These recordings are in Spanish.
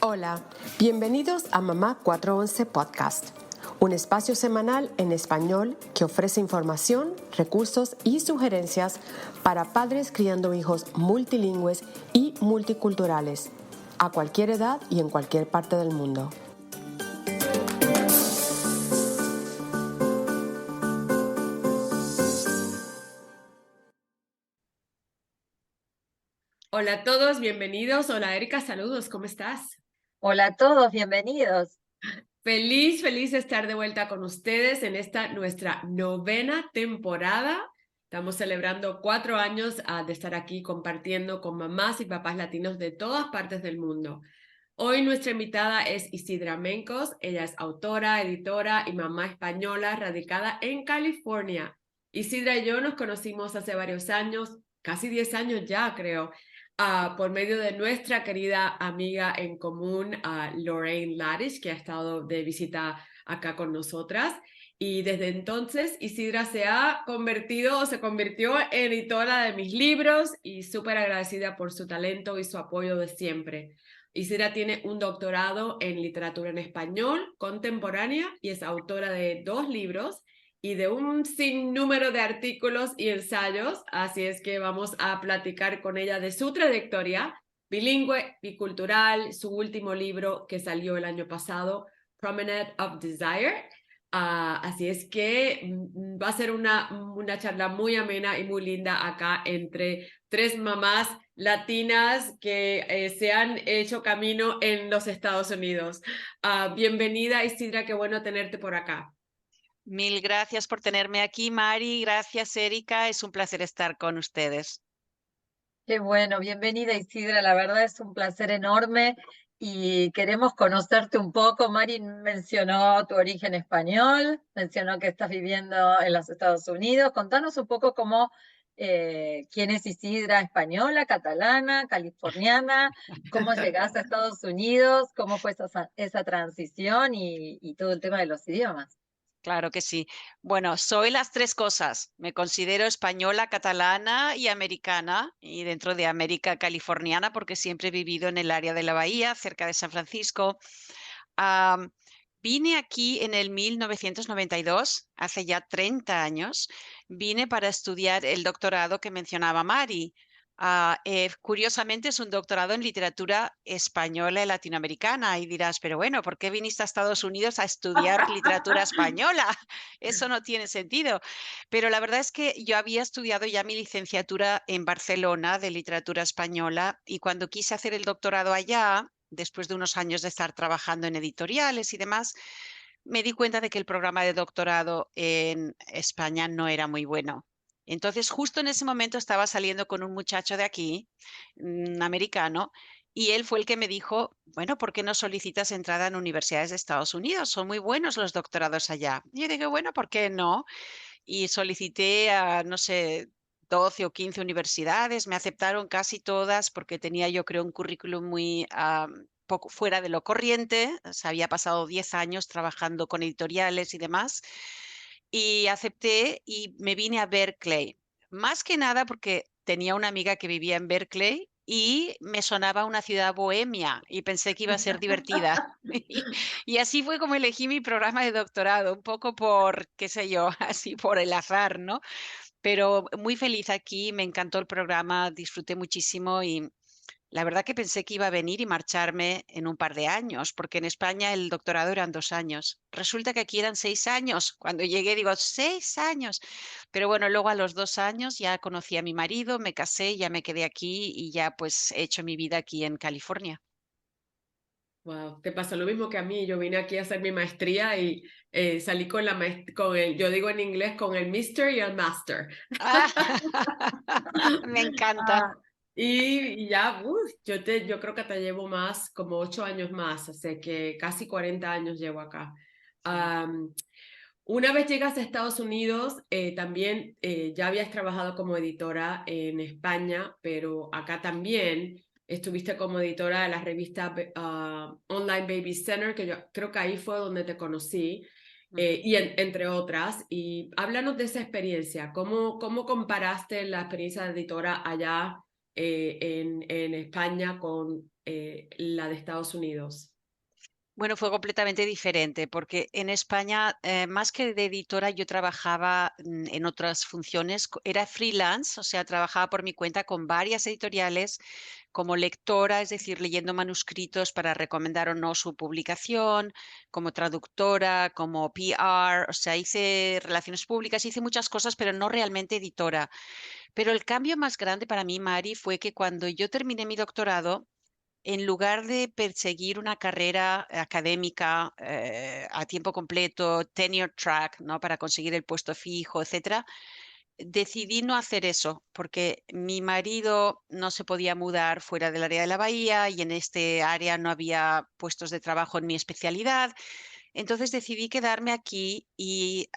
Hola, bienvenidos a Mamá 411 Podcast, un espacio semanal en español que ofrece información, recursos y sugerencias para padres criando hijos multilingües y multiculturales, a cualquier edad y en cualquier parte del mundo. Hola a todos, bienvenidos. Hola Erika, saludos, ¿cómo estás? Hola a todos, bienvenidos. Feliz de estar de vuelta con ustedes en esta nuestra novena temporada. Estamos celebrando 4 años de estar aquí compartiendo con mamás y papás latinos de todas partes del mundo. Hoy nuestra invitada es Isidra Mencos. Ella es autora, editora y mamá española radicada en California. Isidra y yo nos conocimos hace varios años, casi 10 años ya creo, por medio de nuestra querida amiga en común, Lorraine Ladish, que ha estado de visita acá con nosotras. Y desde entonces Isidra se convirtió en editora de mis libros y súper agradecida por su talento y su apoyo de siempre. Isidra tiene un doctorado en literatura en español contemporánea y es autora de 2 libros y de un sinnúmero de artículos y ensayos, así es que vamos a platicar con ella de su trayectoria bilingüe, bicultural, su último libro que salió el año pasado, Promenade of Desire. Así es que va a ser una charla muy amena y muy linda acá entre 3 mamás latinas que se han hecho camino en los Estados Unidos. Bienvenida, Isidra, qué bueno tenerte por acá. Mil gracias por tenerme aquí, Mari. Gracias, Erika. Es un placer estar con ustedes. Qué bueno, bienvenida Isidra, la verdad es un placer enorme y queremos conocerte un poco. Mari mencionó tu origen español, mencionó que estás viviendo en los Estados Unidos. Contanos un poco quién es Isidra, española, catalana, californiana, cómo llegaste a Estados Unidos, cómo fue esa transición y todo el tema de los idiomas. Claro que sí. Bueno, soy las 3 cosas. Me considero española, catalana y americana, y dentro de América californiana, porque siempre he vivido en el área de la Bahía, cerca de San Francisco. Am, Vine aquí en el 1992, hace ya 30 años. Vine para estudiar el doctorado que mencionaba Mari. Curiosamente es un doctorado en literatura española y latinoamericana. Y dirás, pero bueno, ¿por qué viniste a Estados Unidos a estudiar literatura española? Eso no tiene sentido. Pero la verdad es que yo había estudiado ya mi licenciatura en Barcelona de literatura española y cuando quise hacer el doctorado allá, después de unos años de estar trabajando en editoriales y demás, me di cuenta de que el programa de doctorado en España no era muy bueno. Entonces, justo en ese momento estaba saliendo con un muchacho de aquí, americano, y él fue el que me dijo, bueno, ¿por qué no solicitas entrada en universidades de Estados Unidos? Son muy buenos los doctorados allá. Y yo dije, bueno, ¿por qué no? Y solicité a, no sé, 12 o 15 universidades, me aceptaron casi todas porque tenía yo creo un currículum muy poco fuera de lo corriente, o sea, había pasado 10 años trabajando con editoriales y demás, y acepté y me vine a Berkeley, más que nada porque tenía una amiga que vivía en Berkeley y me sonaba una ciudad bohemia y pensé que iba a ser divertida. Y así fue como elegí mi programa de doctorado, un poco por, qué sé yo, así por el azar, ¿no? Pero muy feliz aquí, me encantó el programa, disfruté muchísimo y la verdad que pensé que iba a venir y marcharme en un par de años, porque en España el doctorado eran 2 años. Resulta que aquí eran 6 años. Cuando llegué digo, 6 años. Pero bueno, luego a los 2 años ya conocí a mi marido, me casé, ya me quedé aquí y ya pues he hecho mi vida aquí en California. Wow, te pasó lo mismo que a mí. Yo vine aquí a hacer mi maestría y salí con con el, yo digo en inglés, con el Mister y el Master. Ah, me encanta. Ah, Y ya, yo creo que te llevo más, como 8 años más, así que casi 40 años llevo acá. Sí. Am, una vez llegas a Estados Unidos, también ya habías trabajado como editora en España, pero acá también estuviste como editora de la revista Online Baby Center, que yo creo que ahí fue donde te conocí, Ujú. y entre otras. Y háblanos de esa experiencia. ¿Cómo comparaste la experiencia de editora allá en España con la de Estados Unidos? Bueno, fue completamente diferente porque en España, más que de editora, yo trabajaba en otras funciones. Era freelance, o sea, trabajaba por mi cuenta con varias editoriales como lectora, es decir, leyendo manuscritos para recomendar o no su publicación, como traductora, como PR, o sea, hice relaciones públicas, hice muchas cosas, pero no realmente editora. Pero el cambio más grande para mí, Mari, fue que cuando yo terminé mi doctorado, en lugar de perseguir una carrera académica a tiempo completo, tenure track, ¿no? Para conseguir el puesto fijo, etcétera, decidí no hacer eso porque mi marido no se podía mudar fuera del área de la bahía y en este área no había puestos de trabajo en mi especialidad. Entonces decidí quedarme aquí y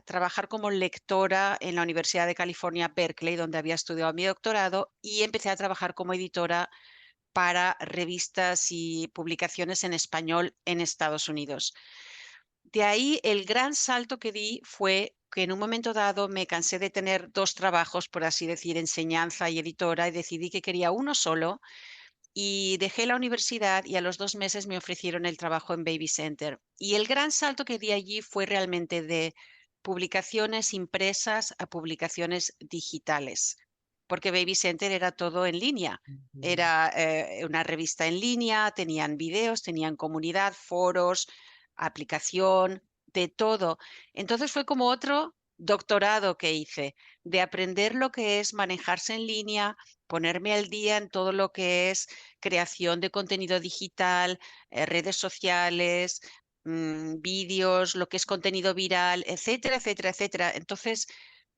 trabajar como lectora en la Universidad de California, Berkeley, donde había estudiado mi doctorado, y empecé a trabajar como editora para revistas y publicaciones en español en Estados Unidos. De ahí el gran salto que di fue que en un momento dado me cansé de tener dos trabajos, por así decir, enseñanza y editora, y decidí que quería uno solo y dejé la universidad y a los 2 meses me ofrecieron el trabajo en Baby Center. Y el gran salto que di allí fue realmente de publicaciones impresas a publicaciones digitales, porque Baby Center era todo en línea. Ujú. Era una revista en línea, tenían videos, tenían comunidad, foros, aplicación, de todo. Entonces fue como otro doctorado que hice, de aprender lo que es manejarse en línea, ponerme al día en todo lo que es creación de contenido digital, redes sociales, vídeos, lo que es contenido viral, etcétera, etcétera, etcétera. Entonces,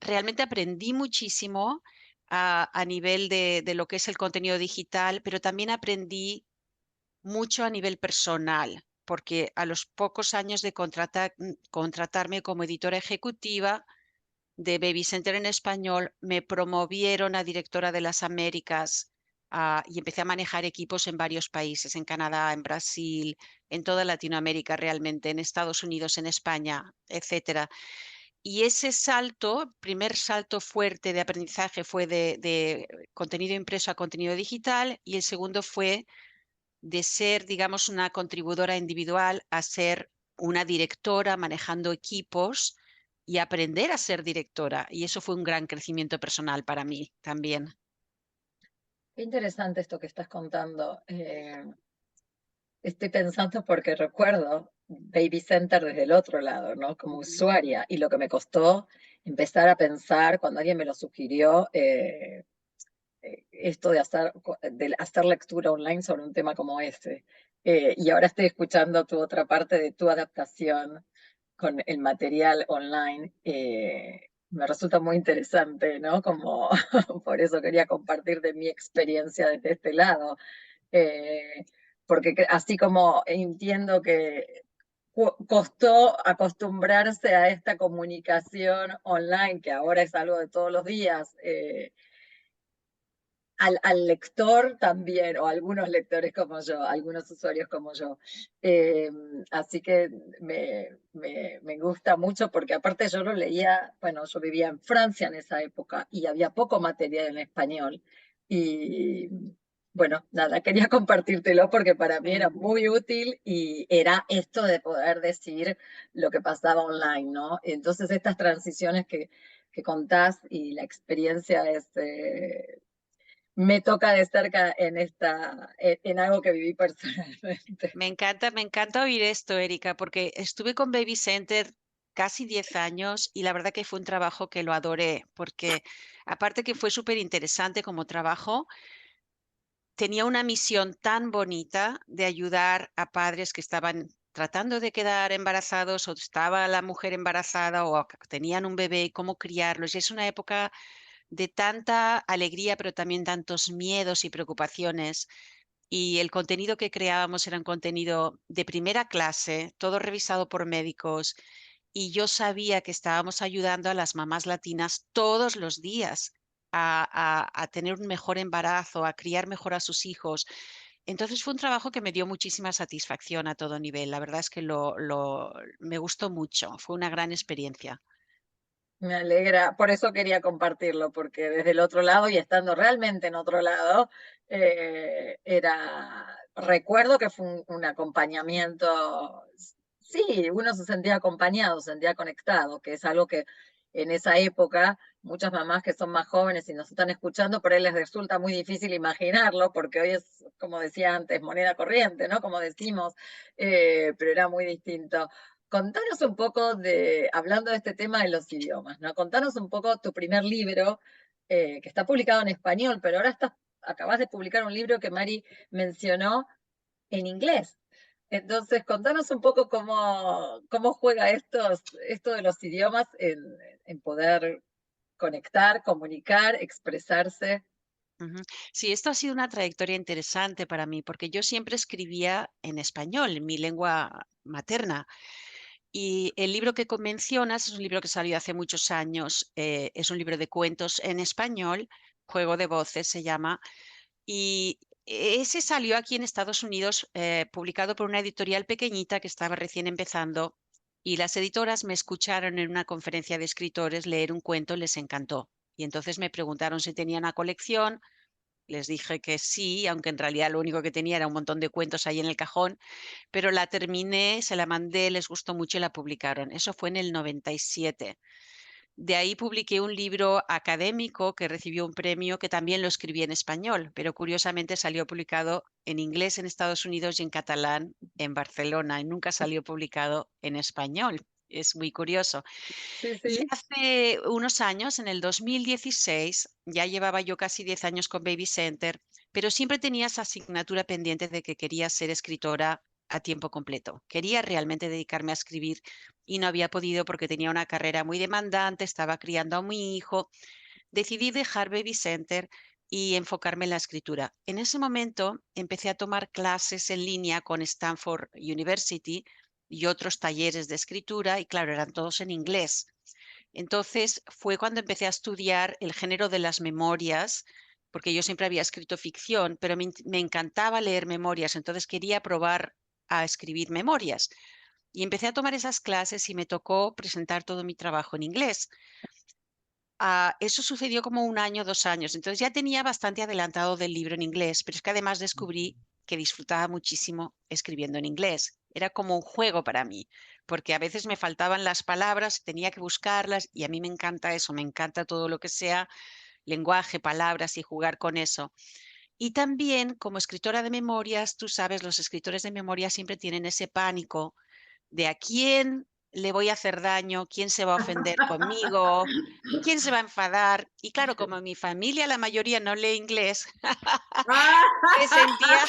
realmente aprendí muchísimo a nivel de lo que es el contenido digital, pero también aprendí mucho a nivel personal, porque a los pocos años de contratarme como editora ejecutiva de Baby Center en español, me promovieron a directora de las Américas, y empecé a manejar equipos en varios países, en Canadá, en Brasil, en toda Latinoamérica realmente, en Estados Unidos, en España, etcétera. Y ese salto, primer salto fuerte de aprendizaje fue de contenido impreso a contenido digital, y el segundo fue de ser, digamos, una contribuidora individual a ser una directora manejando equipos y aprender a ser directora. Y eso fue un gran crecimiento personal para mí también. Qué interesante esto que estás contando. Estoy pensando porque recuerdo Baby Center desde el otro lado, ¿no? Como usuaria, y lo que me costó empezar a pensar cuando alguien me lo sugirió, esto de hacer lectura online sobre un tema como este. Y ahora estoy escuchando tu otra parte de tu adaptación con el material online. Me resulta muy interesante, ¿no? Como por eso quería compartir de mi experiencia desde este lado. Eh, Porque así como entiendo que costó acostumbrarse a esta comunicación online, que ahora es algo de todos los días, al lector también, o algunos lectores como yo, algunos usuarios como yo. Eh, Así que me gusta mucho porque aparte yo lo leía, bueno, yo vivía en Francia en esa época y había poco material en español. Y bueno, nada, quería compartírtelo porque para mí era Sí. muy útil y era esto de poder decir lo que pasaba online, ¿no? Entonces estas transiciones que contás y la experiencia es... me toca de cerca en algo que viví personalmente. Me encanta oír esto, Erika, porque estuve con Baby Center casi 10 años y la verdad que fue un trabajo que lo adoré, porque aparte que fue súper interesante como trabajo, tenía una misión tan bonita de ayudar a padres que estaban tratando de quedar embarazados o estaba la mujer embarazada o tenían un bebé, cómo criarlos. Y es una época de tanta alegría, pero también tantos miedos y preocupaciones. Y el contenido que creábamos era un contenido de primera clase, todo revisado por médicos. Y yo sabía que estábamos ayudando a las mamás latinas todos los días a tener un mejor embarazo, a criar mejor a sus hijos. Entonces fue un trabajo que me dio muchísima satisfacción a todo nivel. La verdad es que me gustó mucho. Fue una gran experiencia. Me alegra, por eso quería compartirlo, porque desde el otro lado y estando realmente en otro lado, recuerdo que fue un acompañamiento, sí, uno se sentía acompañado, se sentía conectado, que es algo que en esa época muchas mamás que son más jóvenes y nos están escuchando, por ahí les resulta muy difícil imaginarlo, porque hoy es, como decía antes, moneda corriente, ¿no? Como decimos, pero era muy distinto. Contanos un poco hablando de este tema de los idiomas, ¿no? Contanos un poco tu primer libro, que está publicado en español, pero ahora acabas de publicar un libro que Mari mencionó en inglés. Entonces, contanos un poco cómo juega esto de los idiomas en poder conectar, comunicar, expresarse. Ujú. Sí, esto ha sido una trayectoria interesante para mí, porque yo siempre escribía en español, en mi lengua materna. Y el libro que mencionas es un libro que salió hace muchos años, es un libro de cuentos en español, Juego de Voces se llama, y ese salió aquí en Estados Unidos, publicado por una editorial pequeñita que estaba recién empezando, y las editoras me escucharon en una conferencia de escritores leer un cuento, les encantó. Y entonces me preguntaron si tenía una colección, les dije que sí, aunque en realidad lo único que tenía era un montón de cuentos ahí en el cajón, pero la terminé, se la mandé, les gustó mucho y la publicaron. Eso fue en el 97. De ahí publiqué un libro académico que recibió un premio que también lo escribí en español, pero curiosamente salió publicado en inglés en Estados Unidos y en catalán en Barcelona y nunca salió publicado en español. Es muy curioso. Sí, Y sí. hace unos años, en el 2016, ya llevaba yo casi 10 años con Baby Center, pero siempre tenía esa asignatura pendiente de que quería ser escritora a tiempo completo. Quería realmente dedicarme a escribir y no había podido porque tenía una carrera muy demandante, estaba criando a mi hijo. Decidí dejar Baby Center y enfocarme en la escritura. En ese momento empecé a tomar clases en línea con Stanford University y otros talleres de escritura y claro, eran todos en inglés. Entonces fue cuando empecé a estudiar el género de las memorias, porque yo siempre había escrito ficción, pero me encantaba leer memorias, entonces quería probar a escribir memorias. Y empecé a tomar esas clases y me tocó presentar todo mi trabajo en inglés. Eso sucedió como un año, 2 años, entonces ya tenía bastante adelantado del libro en inglés, pero es que además descubrí que disfrutaba muchísimo escribiendo en inglés. Era como un juego para mí, porque a veces me faltaban las palabras, tenía que buscarlas y a mí me encanta eso, me encanta todo lo que sea lenguaje, palabras y jugar con eso. Y también como escritora de memorias, tú sabes, los escritores de memorias siempre tienen ese pánico de a quién le voy a hacer daño, quién se va a ofender conmigo, quién se va a enfadar. Y claro, como en mi familia la mayoría no lee inglés, me sentía,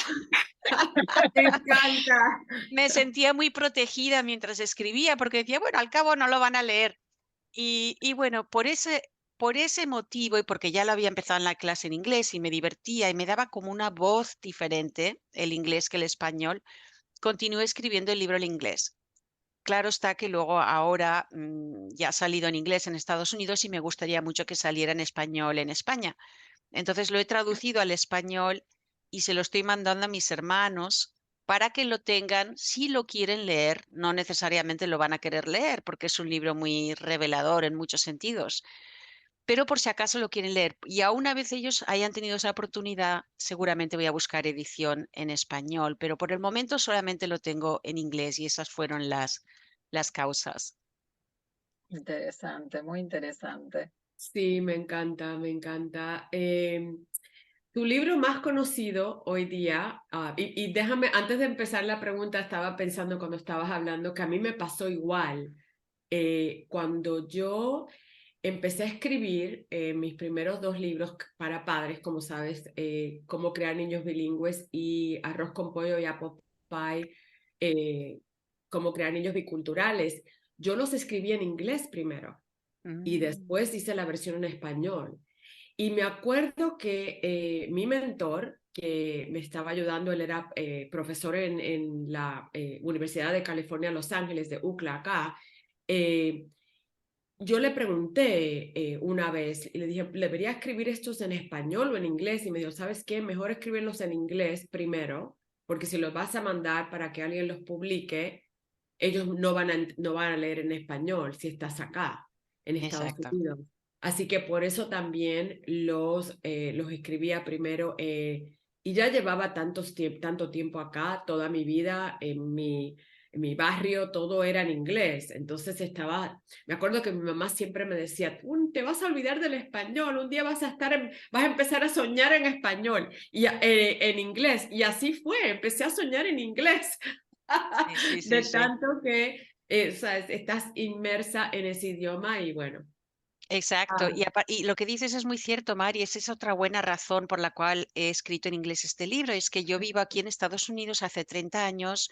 Me encanta. me sentía muy protegida mientras escribía, porque decía, bueno, al cabo no lo van a leer. Y bueno, por ese motivo y porque ya lo había empezado en la clase en inglés y me divertía y me daba como una voz diferente el inglés que el español, continué escribiendo el libro en inglés. Claro está que luego ahora ya ha salido en inglés en Estados Unidos y me gustaría mucho que saliera en español en España. Entonces lo he traducido al español y se lo estoy mandando a mis hermanos para que lo tengan, si lo quieren leer, no necesariamente lo van a querer leer porque es un libro muy revelador en muchos sentidos, pero por si acaso lo quieren leer y a una vez ellos hayan tenido esa oportunidad, seguramente voy a buscar edición en español, pero por el momento solamente lo tengo en inglés y esas fueron las causas. Interesante, muy interesante. Sí, me encanta, me encanta. Tu libro más conocido hoy día, y déjame, antes de empezar la pregunta, estaba pensando cuando estabas hablando que a mí me pasó igual. Cuando yo empecé a escribir mis primeros dos libros para padres, como sabes, Cómo crear niños bilingües y Arroz con pollo y apple pie, Cómo crear niños biculturales, yo los escribí en inglés primero y Mm, después hice la versión en español. Y me acuerdo que mi mentor, que me estaba ayudando, él era profesor en la Universidad de California, Los Ángeles, de UCLA acá, eh, yo le pregunté una vez y le dije, ¿debería escribir estos en español o en inglés? Y me dijo, ¿sabes qué? Mejor escribirlos en inglés primero, porque si los vas a mandar para que alguien los publique, ellos no van a leer en español si estás acá. en Estados Exacto. Unidos. Así que por eso también los escribía primero y ya llevaba tanto tiempo acá, toda mi vida en mi barrio, todo era en inglés. Entonces me acuerdo que mi mamá siempre me decía, te vas a olvidar del español, un día vas a empezar a soñar en español y en inglés. Y así fue, empecé a soñar en inglés. Sí, sí, sí, De sí. tanto que sabes, estás inmersa en ese idioma y bueno. Exacto. Ah, Y lo que dices es muy cierto, Mari. Esa es otra buena razón por la cual he escrito en inglés este libro. Es que yo vivo aquí en Estados Unidos hace 30 años.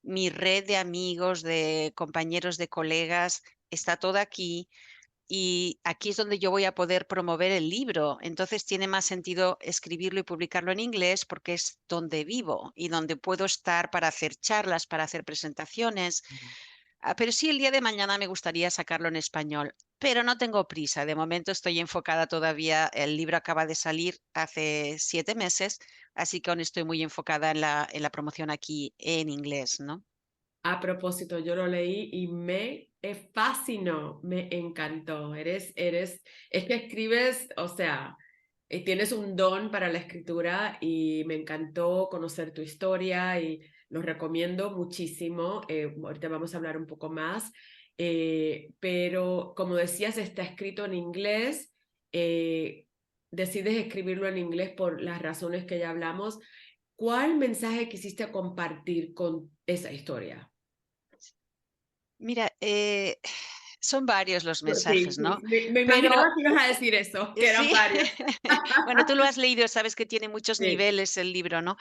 Mi red de amigos, de compañeros, de colegas, está toda aquí. Y aquí es donde yo voy a poder promover el libro. Entonces tiene más sentido escribirlo y publicarlo en inglés porque es donde vivo y donde puedo estar para hacer charlas, para hacer presentaciones. Pero sí, el día de mañana me gustaría sacarlo en español, pero no tengo prisa. De momento estoy enfocada todavía. El libro acaba de salir hace 7 meses, así que aún estoy muy enfocada en la promoción aquí en inglés, ¿no? a propósito, yo lo leí y me fascinó, me encantó. Es que escribes, o sea, tienes un don para la escritura y me encantó conocer tu historia y lo recomiendo muchísimo. Ahorita vamos a hablar un poco más, pero como decías, está escrito en inglés. Decides escribirlo en inglés por las razones que ya hablamos. ¿Cuál mensaje quisiste compartir con esa historia? Mira, son varios los Sí, mensajes, sí, ¿no? me Pero imaginaba que ibas a decir eso, que eran sí, varios. bueno, tú lo has leído, sabes que tiene muchos Sí. niveles el libro, ¿no?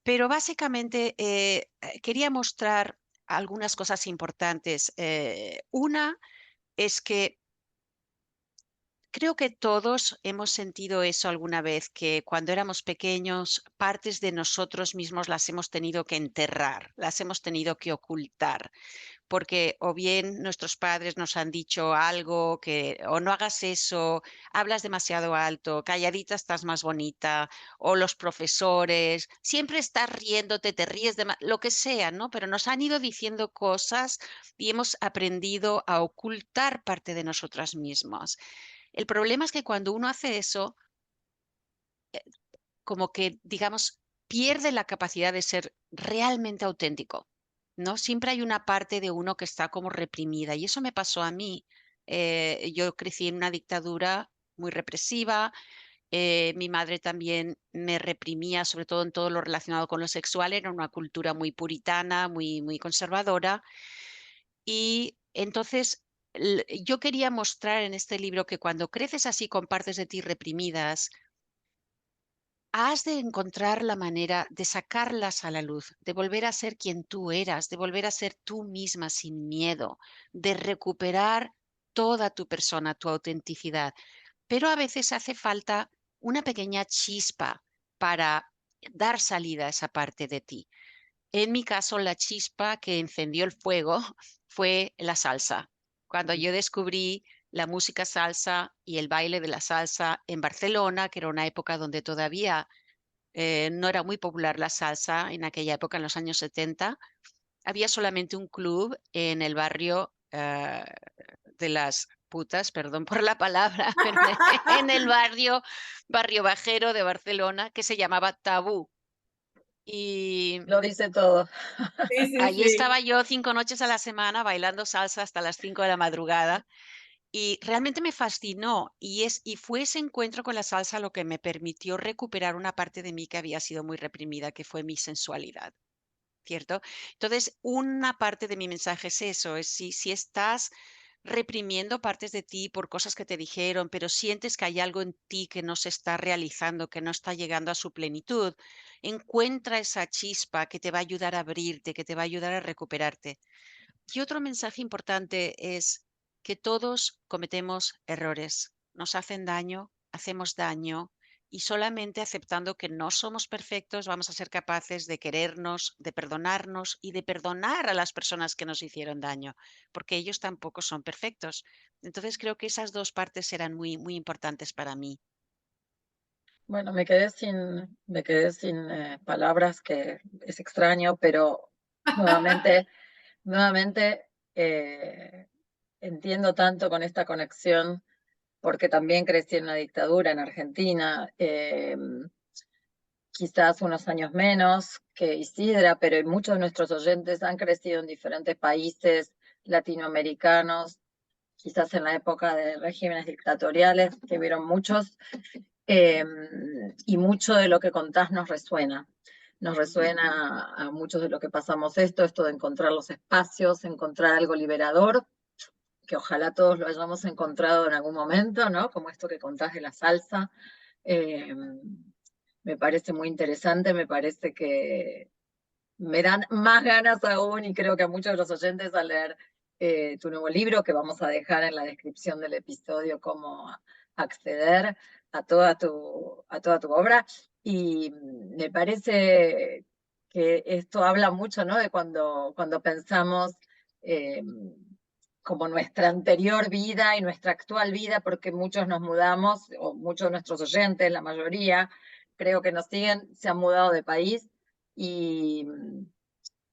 Pero básicamente quería mostrar algunas cosas importantes. Una es que creo que todos hemos sentido eso alguna vez, que cuando éramos pequeños, partes de nosotros mismos las hemos tenido que enterrar, las hemos tenido que ocultar, porque o bien nuestros padres nos han dicho algo que o no hagas eso, hablas demasiado alto, calladita estás más bonita, o los profesores, siempre estás riéndote, te ríes de lo que sea, ¿no? Pero nos han ido diciendo cosas y hemos aprendido a ocultar parte de nosotras mismas. El problema es que cuando uno hace eso, como que, digamos, pierde la capacidad de ser realmente auténtico, ¿no? Siempre hay una parte de uno que está como reprimida y eso me pasó a mí. Yo crecí en una dictadura muy represiva. Mi madre también me reprimía, sobre todo en todo lo relacionado con lo sexual. Era una cultura muy puritana, muy, muy conservadora. Y entonces yo quería mostrar en este libro que cuando creces así con partes de ti reprimidas, has de encontrar la manera de sacarlas a la luz, de volver a ser quien tú eras, de volver a ser tú misma sin miedo, de recuperar toda tu persona, tu autenticidad. Pero a veces hace falta una pequeña chispa para dar salida a esa parte de ti. En mi caso, la chispa que encendió el fuego fue la salsa. Cuando yo descubrí la música salsa y el baile de la salsa en Barcelona, que era una época donde todavía no era muy popular la salsa, en aquella época, en los años 70, había solamente un club en el barrio de las putas, perdón por la palabra, pero en el barrio bajero de Barcelona, que se llamaba Tabú. Y Lo dice todo. Sí, sí, allí sí. estaba yo 5 noches a la semana bailando salsa hasta las 5 de la madrugada y realmente me fascinó y fue ese encuentro con la salsa lo que me permitió recuperar una parte de mí que había sido muy reprimida, que fue mi sensualidad, ¿cierto? Entonces, una parte de mi mensaje es eso, es si estás reprimiendo partes de ti por cosas que te dijeron, pero sientes que hay algo en ti que no se está realizando, que no está llegando a su plenitud, encuentra esa chispa que te va a ayudar a abrirte, que te va a ayudar a recuperarte. Y otro mensaje importante es que todos cometemos errores, nos hacen daño, hacemos daño y solamente aceptando que no somos perfectos vamos a ser capaces de querernos, de perdonarnos y de perdonar a las personas que nos hicieron daño, porque ellos tampoco son perfectos. Entonces creo que esas dos partes eran muy, muy importantes para mí. Bueno, me quedé sin palabras, que es extraño, pero nuevamente, nuevamente, entiendo tanto con esta conexión, porque también crecí en una dictadura en Argentina, quizás unos años menos que Isidra, pero muchos de nuestros oyentes han crecido en diferentes países latinoamericanos, quizás en la época de regímenes dictatoriales, que vieron muchos, eh, y mucho de lo que contás nos resuena. Nos resuena a muchos de lo que pasamos esto de encontrar los espacios, encontrar algo liberador, que ojalá todos lo hayamos encontrado en algún momento, ¿no? Como esto que contás de la salsa. Eh, Me parece muy interesante, me parece que me dan más ganas aún y creo que a muchos de los oyentes al leer tu nuevo libro, que vamos a dejar en la descripción del episodio cómo acceder a toda tu obra. Y me parece que esto habla mucho, ¿no? De cuando pensamos eh, como nuestra anterior vida y nuestra actual vida, porque muchos nos mudamos, o muchos de nuestros oyentes, la mayoría, creo que nos siguen, se han mudado de país y,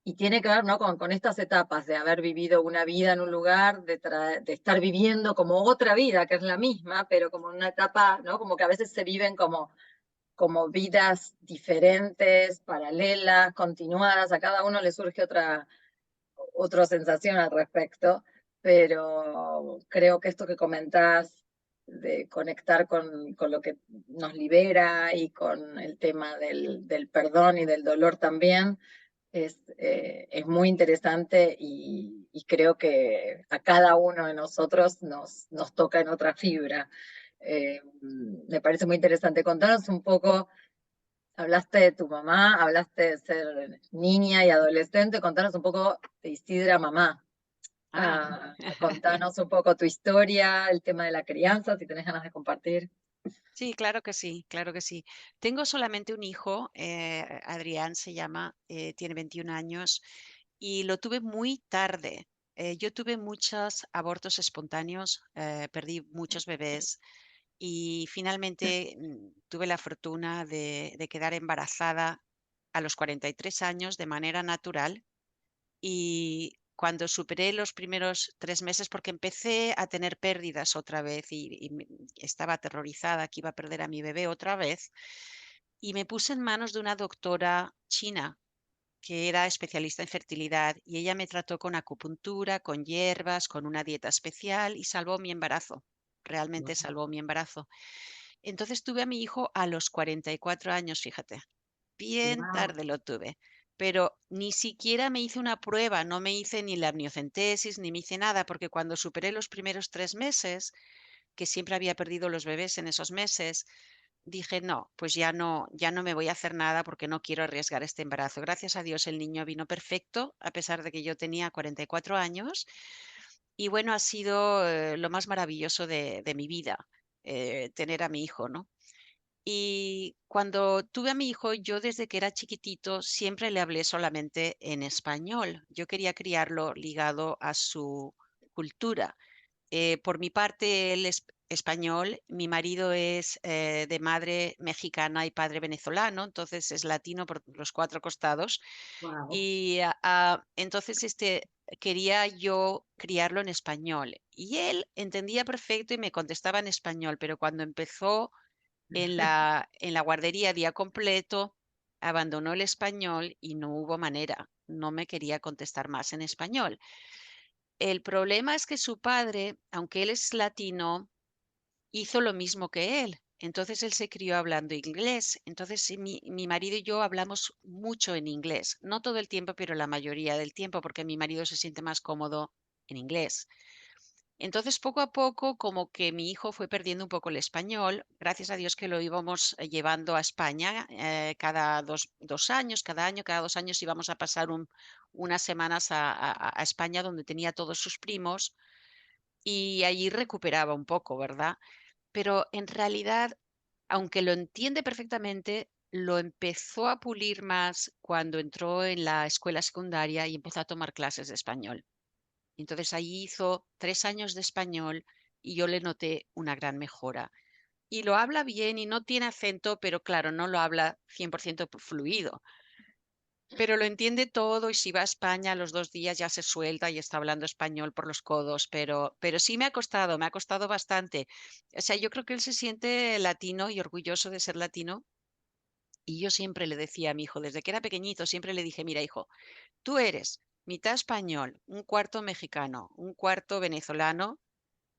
y tiene que ver, ¿no? Con estas etapas de haber vivido una vida en un lugar, de estar viviendo como otra vida, que es la misma, pero como una etapa, ¿no? Como que a veces se viven como vidas diferentes, paralelas, continuadas, a cada uno le surge otra sensación al respecto, pero creo que esto que comentás de conectar con lo que nos libera y con el tema del perdón y del dolor también, es muy interesante y creo que a cada uno de nosotros nos toca en otra fibra. Me parece muy interesante. Contanos un poco, hablaste de tu mamá, hablaste de ser niña y adolescente, contanos un poco de Isidra mamá. Ah. Contanos un poco tu historia, el tema de la crianza, si tenés ganas de compartir. Sí, claro que sí, claro que sí. Tengo solamente un hijo, Adrián se llama, tiene 21 años y lo tuve muy tarde. Yo tuve muchos abortos espontáneos, perdí muchos bebés y finalmente tuve la fortuna de quedar embarazada a los 43 años de manera natural y cuando superé los primeros 3 meses, porque empecé a tener pérdidas otra vez y estaba aterrorizada que iba a perder a mi bebé otra vez, y me puse en manos de una doctora china que era especialista en fertilidad y ella me trató con acupuntura, con hierbas, con una dieta especial y salvó mi embarazo. Realmente salvó mi embarazo. Entonces tuve a mi hijo a los 44 años, fíjate. Bien Wow. tarde lo tuve, pero ni siquiera me hice una prueba, no me hice ni la amniocentesis, ni me hice nada, porque cuando superé los primeros 3 meses, que siempre había perdido los bebés en esos meses, dije, no, pues ya no me voy a hacer nada porque no quiero arriesgar este embarazo. Gracias a Dios el niño vino perfecto, a pesar de que yo tenía 44 años, y bueno, ha sido lo más maravilloso de mi vida, tener a mi hijo, ¿no? Y cuando tuve a mi hijo, yo desde que era chiquitito siempre le hablé solamente en español. Yo quería criarlo ligado a su cultura. Por mi parte, él es español, mi marido es de madre mexicana y padre venezolano, entonces es latino por los cuatro costados. Wow. Y entonces quería yo criarlo en español. Y él entendía perfecto y me contestaba en español, pero cuando empezó en la guardería día completo, abandonó el español y no hubo manera, no me quería contestar más en español. El problema es que su padre, aunque él es latino, hizo lo mismo que él. Entonces él se crió hablando inglés. Entonces sí, mi marido y yo hablamos mucho en inglés. No todo el tiempo, pero la mayoría del tiempo, porque mi marido se siente más cómodo en inglés. Entonces, poco a poco, como que mi hijo fue perdiendo un poco el español, gracias a Dios que lo íbamos llevando a España cada dos años, cada año, cada 2 años íbamos a pasar unas semanas a España donde tenía todos sus primos y allí recuperaba un poco, ¿verdad? Pero en realidad, aunque lo entiende perfectamente, lo empezó a pulir más cuando entró en la escuela secundaria y empezó a tomar clases de español. Entonces allí hizo 3 años de español y yo le noté una gran mejora. Y lo habla bien y no tiene acento, pero claro, no lo habla 100% fluido. pero lo entiende todo y si va a España a los 2 días ya se suelta y está hablando español por los codos, pero sí me ha costado bastante. O sea, yo creo que él se siente latino y orgulloso de ser latino, y yo siempre le decía a mi hijo, desde que era pequeñito, siempre le dije: "Mira, hijo, tú eres mitad español, un cuarto mexicano, un cuarto venezolano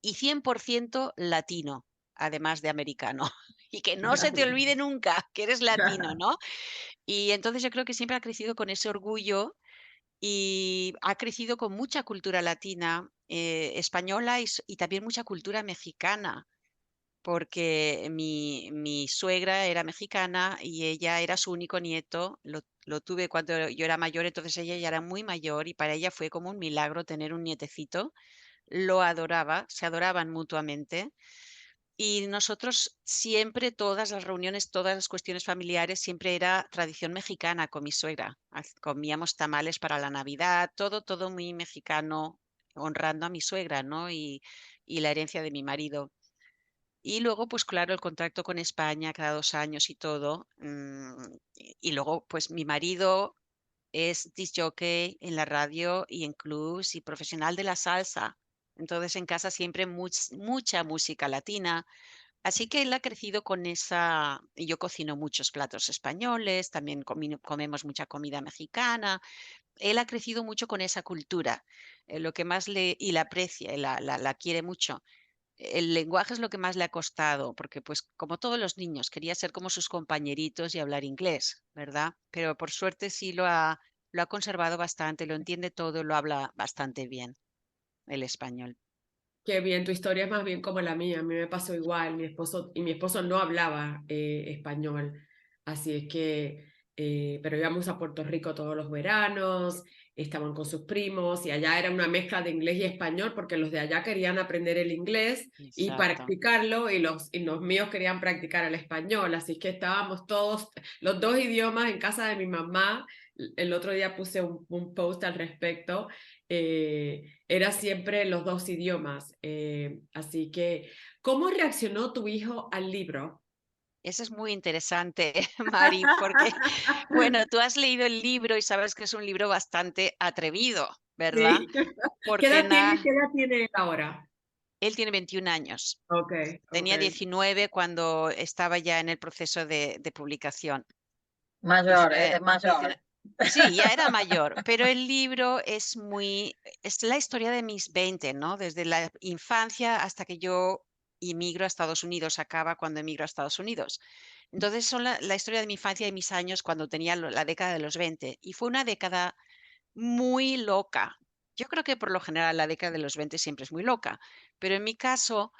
y 100% latino, además de americano, y que no se te olvide nunca que eres latino", ¿no? Y entonces yo creo que siempre ha crecido con ese orgullo y ha crecido con mucha cultura latina, española y también mucha cultura mexicana, porque mi suegra era mexicana y ella era su único nieto, lo tuve cuando yo era mayor, entonces ella ya era muy mayor y para ella fue como un milagro tener un nietecito, lo adoraba, se adoraban mutuamente. Y nosotros siempre, todas las reuniones, todas las cuestiones familiares, siempre era tradición mexicana con mi suegra. Comíamos tamales para la Navidad, todo, todo muy mexicano, honrando a mi suegra, ¿no? Y la herencia de mi marido. Y luego, pues claro, el contacto con España cada 2 años y todo. Y luego, pues mi marido es disc jockey en la radio y en clubs y profesional de la salsa. Entonces en casa siempre mucha música latina. Así que él ha crecido con esa, y yo cocino muchos platos españoles, también comemos mucha comida mexicana. Él ha crecido mucho con esa cultura, lo que más y la aprecia, y la quiere mucho. El lenguaje es lo que más le ha costado, porque pues como todos los niños, quería ser como sus compañeritos y hablar inglés, ¿verdad? Pero por suerte sí lo ha conservado bastante, lo entiende todo, lo habla bastante bien el español. Qué bien, tu historia es más bien como la mía. A mí me pasó igual. Mi esposo no hablaba español, así es que, pero íbamos a Puerto Rico todos los veranos, estaban con sus primos y allá era una mezcla de inglés y español porque los de allá querían aprender el inglés y Exacto. practicarlo y los míos querían practicar el español, así es que estábamos todos, los dos idiomas en casa de mi mamá. El otro día puse un post al respecto. Era siempre los dos idiomas. Así que, ¿cómo reaccionó tu hijo al libro? Eso es muy interesante, Mari, porque, bueno, tú has leído el libro y sabes que es un libro bastante atrevido, ¿verdad? Sí. Porque Qué edad tiene él ahora? él tiene 21 años. Ok, ok. Tenía 19 cuando estaba ya en el proceso de publicación. Mayor, es 19 mayor. sí, ya era mayor, pero el libro es la historia de mis 20, ¿no? Desde la infancia hasta que yo emigro a Estados Unidos, acaba cuando emigro a Estados Unidos. Entonces son la historia de mi infancia y mis años cuando tenía la década de los 20 y fue una década muy loca. Yo creo que por lo general la década de los 20 siempre es muy loca, pero en mi caso,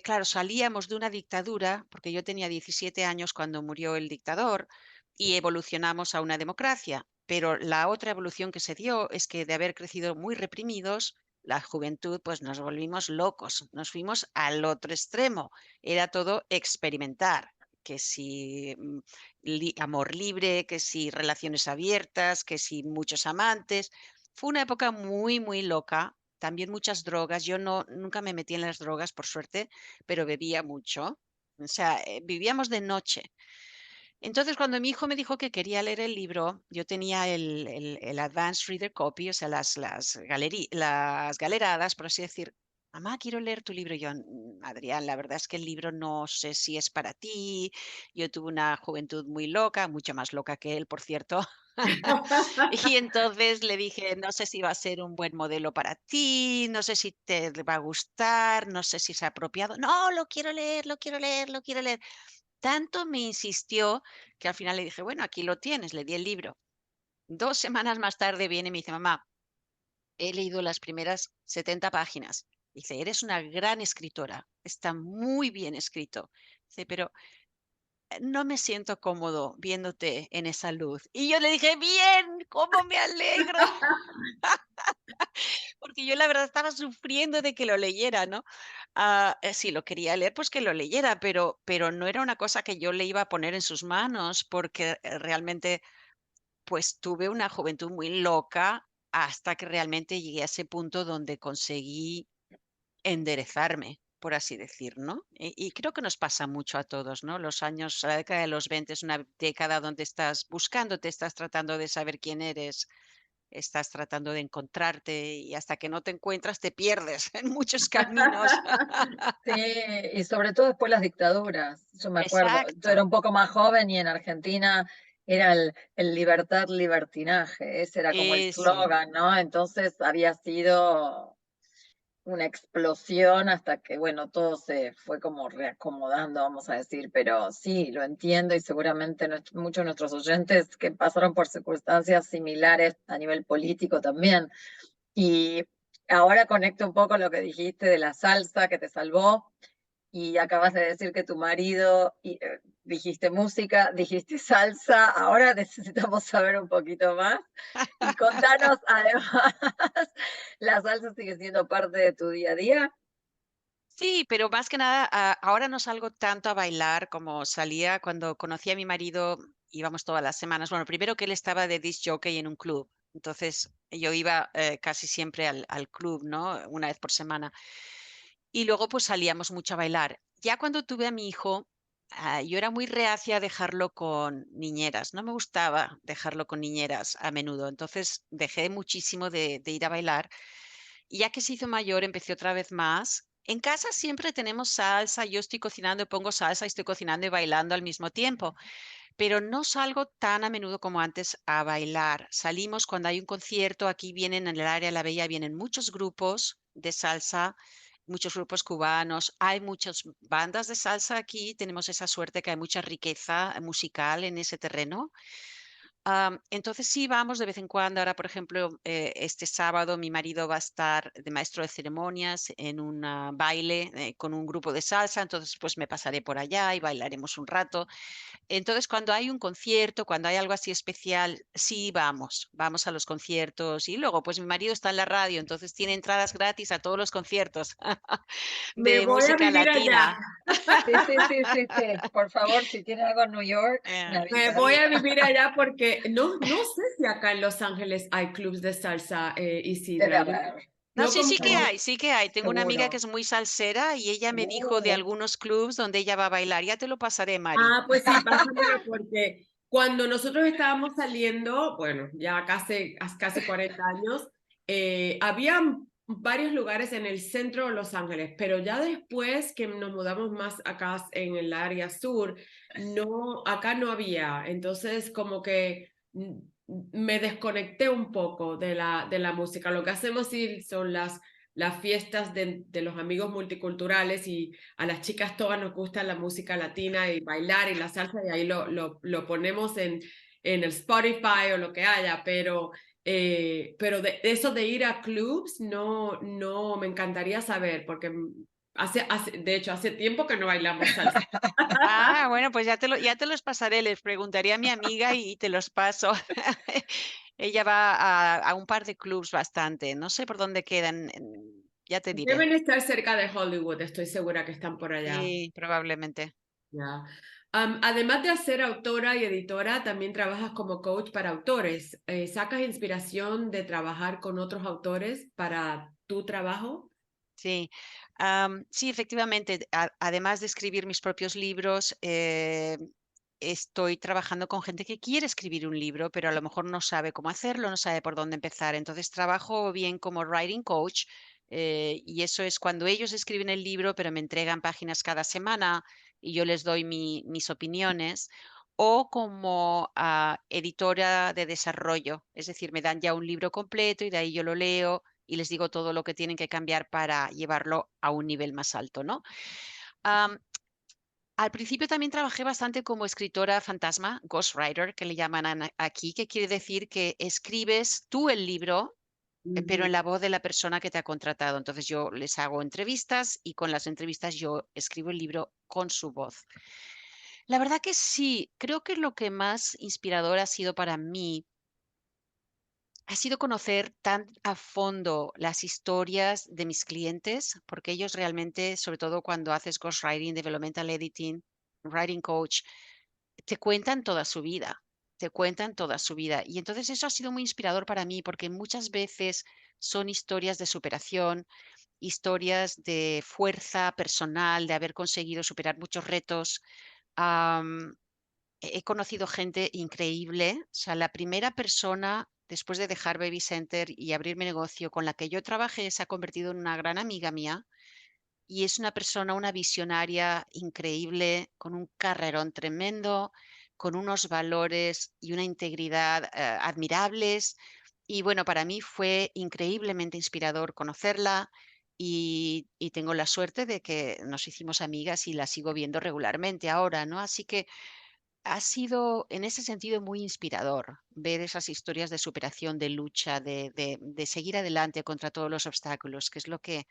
claro, salíamos de una dictadura, porque yo tenía 17 años cuando murió el dictador y evolucionamos a una democracia, pero la otra evolución que se dio es que de haber crecido muy reprimidos, la juventud, pues nos volvimos locos, nos fuimos al otro extremo, era todo experimentar, que si amor libre, que si relaciones abiertas, que si muchos amantes. Fue una época muy, muy loca. También muchas drogas. Yo nunca me metí en las drogas, por suerte, pero bebía mucho. O sea, vivíamos de noche. Entonces, cuando mi hijo me dijo que quería leer el libro, yo tenía el Advanced Reader Copy, o sea, las galeradas, por así decir. Mamá, quiero leer tu libro. Y yo, Adrián, la verdad es que el libro no sé si es para ti. Yo tuve una juventud muy loca, mucho más loca que él, por cierto. Y entonces le dije, no sé si va a ser un buen modelo para ti, no sé si te va a gustar, no sé si es apropiado. No, lo quiero leer, lo quiero leer, lo quiero leer. Tanto me insistió que al final le dije: "Bueno, aquí lo tienes", le di el libro. 2 semanas más tarde viene y me dice: "Mamá, he leído las primeras 70 páginas". Dice: "Eres una gran escritora, está muy bien escrito". Dice: "Pero no me siento cómodo viéndote en esa luz". Y yo le dije: "Bien, cómo me alegro", porque yo la verdad estaba sufriendo de que lo leyera, ¿no? Si lo quería leer, pues que lo leyera, pero no era una cosa que yo le iba a poner en sus manos, porque, realmente, pues, tuve una juventud muy loca hasta que realmente llegué a ese punto donde conseguí enderezarme, por así decir, ¿no? Y creo que nos pasa mucho a todos, ¿no? La década de los 20 es una década donde estás buscándote, estás tratando de saber quién eres, estás tratando de encontrarte y hasta que no te encuentras te pierdes en muchos caminos. Sí, y sobre todo después las dictaduras. Yo me acuerdo, yo era Exacto. un poco más joven y en Argentina era el libertad, libertinaje, ese era como el Eso. slogan, ¿no? Entonces había sido una explosión hasta que, bueno, todo se fue como reacomodando, vamos a decir, pero sí, lo entiendo y seguramente muchos de nuestros oyentes que pasaron por circunstancias similares a nivel político también. Y ahora conecto un poco lo que dijiste de la salsa que te salvó y acabas de decir que tu marido, dijiste música, dijiste salsa, ahora necesitamos saber un poquito más y contanos además, ¿la salsa sigue siendo parte de tu día a día? Sí, pero más que nada, ahora no salgo tanto a bailar como salía cuando conocí a mi marido, íbamos todas las semanas. Bueno, primero que él estaba de disc jockey en un club, entonces yo iba casi siempre al club, ¿no? Una vez por semana. Y luego pues salíamos mucho a bailar. Ya cuando tuve a mi hijo, yo era muy reacia a dejarlo con niñeras, no me gustaba dejarlo con niñeras a menudo, entonces dejé muchísimo de ir a bailar y ya que se hizo mayor, empecé otra vez más. En casa siempre tenemos salsa, yo estoy cocinando, pongo salsa y estoy cocinando y bailando al mismo tiempo, pero no salgo tan a menudo como antes a bailar. Salimos cuando hay un concierto, aquí vienen en el área de La Bella, vienen muchos grupos de salsa, muchos grupos cubanos, hay muchas bandas de salsa aquí, tenemos esa suerte que hay mucha riqueza musical en ese terreno. Entonces sí vamos de vez en cuando. Ahora, por ejemplo, este sábado mi marido va a estar de maestro de ceremonias en un baile con un grupo de salsa, entonces pues me pasaré por allá y bailaremos un rato. Entonces, cuando hay un concierto, cuando hay algo así especial, sí vamos a los conciertos y luego pues mi marido está en la radio, entonces tiene entradas gratis a todos los conciertos Me de voy a música vivir allá. latina. Sí, sí, sí, sí, sí. Por favor, si tiene algo en New York, me Me avisas. voy a vivir allá porque no sé si acá en Los Ángeles hay clubs de salsa, Debe Isidra. haber, No, Yo sí, sí que como, hay, sí que hay. Tengo una amiga que seguro. es muy salsera y ella me dijo de algunos clubs donde ella va a bailar. Ya te lo pasaré, Mari. pues sí, pásamelo porque cuando nosotros estábamos saliendo, bueno, ya casi 40 años, había varios lugares en el centro de Los Ángeles, pero ya después que nos mudamos más acá en el área sur, no, acá no había. Entonces, como que me desconecté un poco de la música. Lo que hacemos sí son las fiestas de los amigos multiculturales y a las chicas todas nos gusta la música latina y bailar y la salsa y ahí lo ponemos en el Spotify o lo que haya, pero de eso de ir a clubs no me encantaría saber porque de hecho hace tiempo que no bailamos salsa. Bueno, pues ya te los pasaré. Les preguntaré a mi amiga y te los paso. Ella va a un par de clubs bastante. No sé por dónde quedan. Ya te diré. Deben estar cerca de Hollywood, estoy segura que están por allá. Sí, probablemente. Ya. Además de ser autora y editora, también trabajas como coach para autores. ¿Sacas inspiración de trabajar con otros autores para tu trabajo? Sí, sí, efectivamente. Además de escribir mis propios libros, estoy trabajando con gente que quiere escribir un libro, pero a lo mejor no sabe cómo hacerlo, no sabe por dónde empezar. Entonces trabajo bien como writing coach, y eso es cuando ellos escriben el libro, pero me entregan páginas cada semana y yo les doy mis opiniones. O como editora de desarrollo, es decir, me dan ya un libro completo y de ahí yo lo leo y les digo todo lo que tienen que cambiar para llevarlo a un nivel más alto, ¿no? Am, Al principio también trabajé bastante como escritora fantasma, ghostwriter, que le llaman aquí, que quiere decir que escribes tú el libro, pero Ujú. en la voz de la persona que te ha contratado. Entonces yo les hago entrevistas y con las entrevistas yo escribo el libro con su voz. La verdad que sí, creo que lo que más inspirador ha sido para mí ha sido conocer tan a fondo las historias de mis clientes, porque ellos realmente, sobre todo cuando haces ghostwriting, developmental editing, writing coach, te cuentan toda su vida, te cuentan toda su vida. Y entonces eso ha sido muy inspirador para mí, porque muchas veces son historias de superación, historias de fuerza personal, de haber conseguido superar muchos retos. Am, he conocido gente increíble. O sea, la primera persona, después de dejar Baby Center y abrir mi negocio, con la que yo trabajé, se ha convertido en una gran amiga mía y es una persona, una visionaria increíble, con un carrerón tremendo, con unos valores y una integridad admirables. Y bueno, para mí fue increíblemente inspirador conocerla y tengo la suerte de que nos hicimos amigas y la sigo viendo regularmente ahora, ¿no? Así que ha sido en ese sentido muy inspirador ver esas historias de superación, de lucha, de seguir adelante contra todos los obstáculos, que es lo que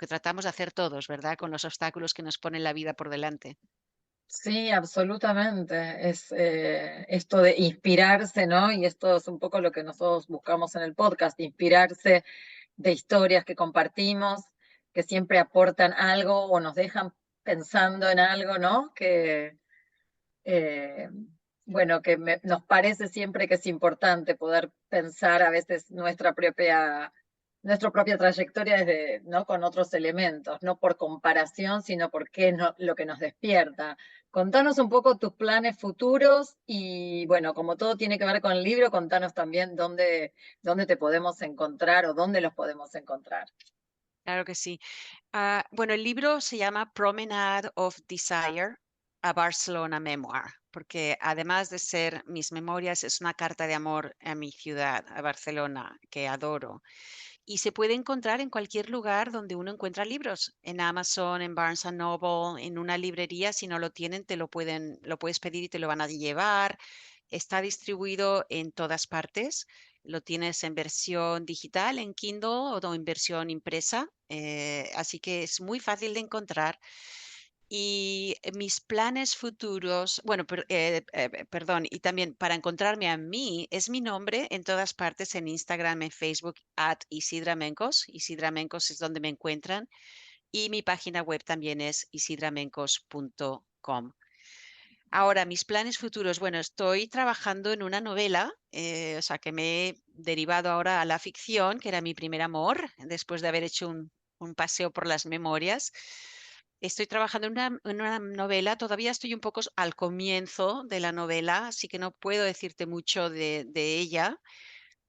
tratamos de hacer todos, ¿verdad? Con los obstáculos que nos pone la vida por delante. Sí, absolutamente. Es esto de inspirarse, ¿no? Y esto es un poco lo que nosotros buscamos en el podcast, inspirarse de historias que compartimos, que siempre aportan algo o nos dejan pensando en algo, ¿no? Eh, bueno, nos parece siempre que es importante poder pensar a veces nuestra propia trayectoria desde, ¿no? Con otros elementos, no por comparación, sino porque es lo que nos despierta. Contanos un poco tus planes futuros y, bueno, como todo tiene que ver con el libro, contanos también dónde te podemos encontrar o dónde los podemos encontrar. Claro que sí. Bueno, el libro se llama Promenade of Desire, a Barcelona Memoir, porque además de ser mis memorias, es una carta de amor a mi ciudad, a Barcelona, que adoro. Y se puede encontrar en cualquier lugar donde uno encuentra libros, en Amazon, en Barnes and Noble, en una librería. Si no lo tienen, lo puedes pedir y te lo van a llevar. Está distribuido en todas partes. Lo tienes en versión digital, en Kindle o en versión impresa. Así que es muy fácil de encontrar. Y mis planes futuros, bueno, perdón, y también para encontrarme a mí, es mi nombre en todas partes, en Instagram, en Facebook, @IsidraMencos. IsidraMencos es donde me encuentran. Y mi página web también es isidramencos.com. Ahora, mis planes futuros. Bueno, estoy trabajando en una novela, o sea, que me he derivado ahora a la ficción, que era mi primer amor, después de haber hecho un paseo por las memorias. Estoy trabajando en una novela, todavía estoy un poco al comienzo de la novela, así que no puedo decirte mucho de ella,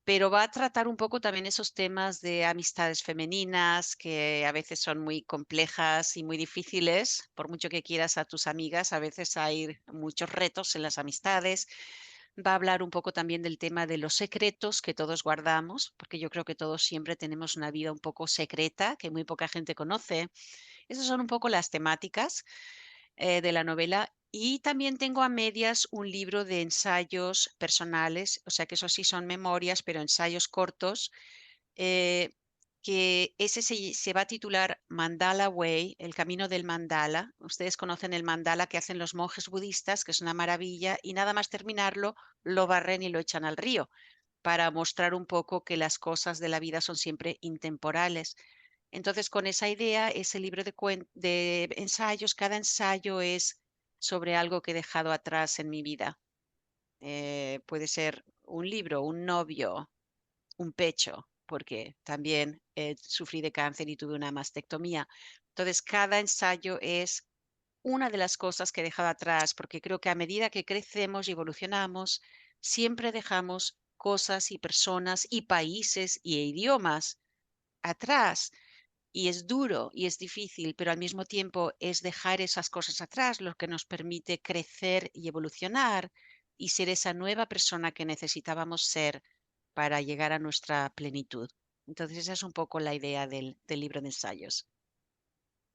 pero va a tratar un poco también esos temas de amistades femeninas que a veces son muy complejas y muy difíciles. Por mucho que quieras a tus amigas, a veces hay muchos retos en las amistades. Va a hablar un poco también del tema de los secretos que todos guardamos, porque yo creo que todos siempre tenemos una vida un poco secreta que muy poca gente conoce. Esas son un poco las temáticas de la novela. Y también tengo a medias un libro de ensayos personales, o sea que eso sí son memorias, pero ensayos cortos, eh, que ese se va a titular Mandala Way, el camino del mandala. Ustedes conocen el mandala que hacen los monjes budistas, que es una maravilla, y nada más terminarlo, lo barren y lo echan al río, para mostrar un poco que las cosas de la vida son siempre intemporales. Entonces, con esa idea, ese libro de ensayos, cada ensayo es sobre algo que he dejado atrás en mi vida. Puede ser un libro, un novio, un pecho, porque también sufrí de cáncer y tuve una mastectomía. Entonces, cada ensayo es una de las cosas que he dejado atrás, porque creo que a medida que crecemos y evolucionamos, siempre dejamos cosas y personas y países y idiomas atrás. Y es duro y es difícil, pero al mismo tiempo es dejar esas cosas atrás lo que nos permite crecer y evolucionar y ser esa nueva persona que necesitábamos ser para llegar a nuestra plenitud. Entonces, esa es un poco la idea del libro de ensayos.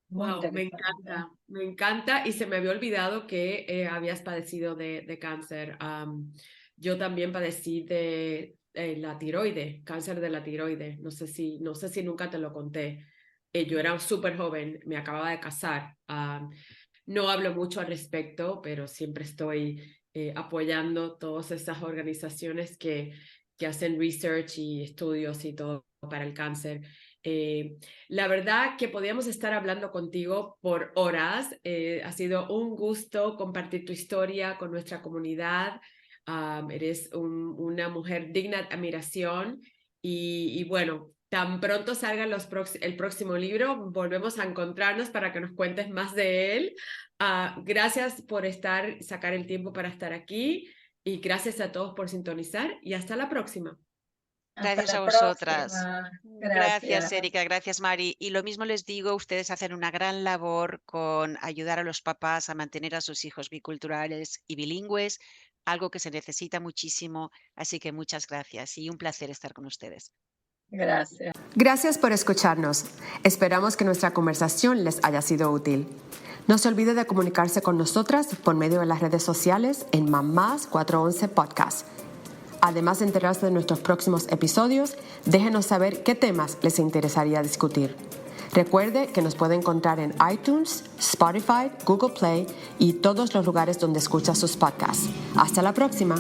Muy Wow, interesante. me encanta y se me había olvidado que habías padecido de cáncer. Yo también padecí de la tiroide, cáncer de la tiroide. No sé si nunca te lo conté. Yo era súper joven, me acababa de casar. No hablo mucho al respecto, pero siempre estoy apoyando todas esas organizaciones que hacen research y estudios y todo para el cáncer. La verdad que podíamos estar hablando contigo por horas. Ha sido un gusto compartir tu historia con nuestra comunidad. Eres una mujer digna de admiración y bueno, Tan pronto salga el próximo libro, volvemos a encontrarnos para que nos cuentes más de él. Gracias por sacar el tiempo para estar aquí y gracias a todos por sintonizar y hasta la próxima. Gracias a vosotras. Gracias, Erika. Gracias, Mari. Y lo mismo les digo, ustedes hacen una gran labor con ayudar a los papás a mantener a sus hijos biculturales y bilingües, algo que se necesita muchísimo. Así que muchas gracias y un placer estar con ustedes. Gracias. Gracias por escucharnos. Esperamos que nuestra conversación les haya sido útil. No se olvide de comunicarse con nosotras por medio de las redes sociales en Mamás 411 Podcast. Además de enterarse de nuestros próximos episodios, déjenos saber qué temas les interesaría discutir. Recuerde que nos puede encontrar en iTunes, Spotify, Google Play y todos los lugares donde escucha sus podcasts. Hasta la próxima.